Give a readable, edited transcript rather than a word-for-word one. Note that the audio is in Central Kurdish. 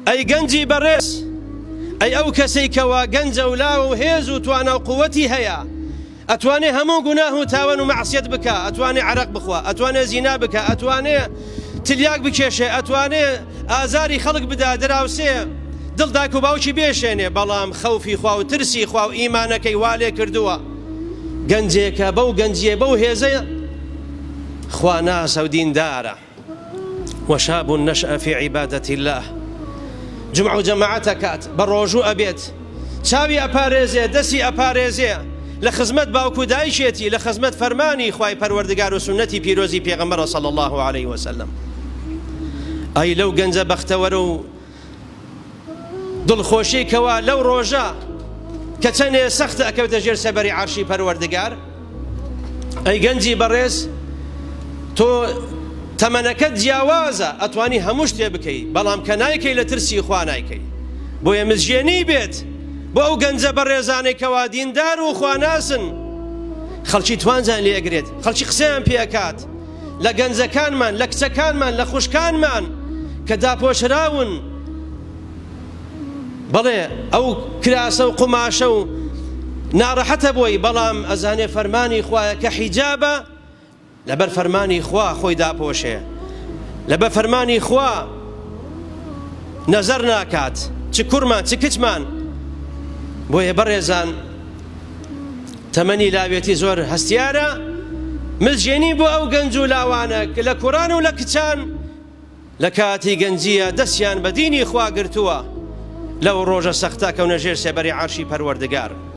ئەی گەنجی بەڕێز، ئەی ئەو کەسەی کەوا گەنجە و لاو و هێز و توانە و قووەتی هەیە، ئەتوانێ هەموو گوناه و تاوان و مەعسیەت بکە، ئەتوانێ عەرەق بخوا، ئەتوانێ زینا بکە، ئەتوانێ تلیاک بکێشێ، ئەتوانێ ئازاری خەڵک بدا، دراوسێ دڵ دایک و باوکی بێشێنێ، بەڵام خەوفی خوا و ترسی خوا و ئیمانەکەی والێ کردووە. گەنجێکە بەو گەنجیە بەو هێزەیە خوا ناسە و دیندارە. وشاب نشأ في عبادة الله، جمع جماعة كات بروجو أبيت شاوي أباريزي دسي أباريزي لخزمت باوكو دايشيتي لخزمت فرماني خواي پروردگار و سنتي بيروزي پیغمبر صلى الله عليه وسلم. أي لو جنز بختورو دل خوشي كوا لو روجا كتني سخت أكبت جير سبري عرشي پروردگار. أي جنجي بريز تو تەمەنەکەت جیاوازە، ئەتوانی هەموو شتێ بکەی، بەڵام کە نایکەی لە ترسی خوا نایکەی. بۆیە مزگێنی بێت بۆ ئەو گەنجە بەڕێزانەی کەوا دیندار و خواناسن، خەڵکی توانجان لێگرێت، خەڵکی قسەیان پێکات لە گەنجەکانمان، لە کچەکانمان، لە خوشکانمان کە داپۆشراون، بەڵێ ئەو کراسە و قوماشە و ناڕەحەتە بۆی، بەڵام ئەزانێ فەرمانی خوایە کە حیجابە، لەبەر فەرمانی خوا خۆی داپۆشێ، لەبەر فەرمانی خوا نەزەر ناکات چ کوڕمان چ کچمان. بۆیە بەڕێزان تەمەنی لاوێتی زۆر هەستیارە، مزگێنی بۆ ئەو گەنج و لاوانە کە لە کوڕان و لە کچان لە کاتی گەنجیە دەستیان بە دینی خوا گرتووە، لەو ڕۆژە سەختە کەونە ژێر سێبەری عەرشی پەروەردگار.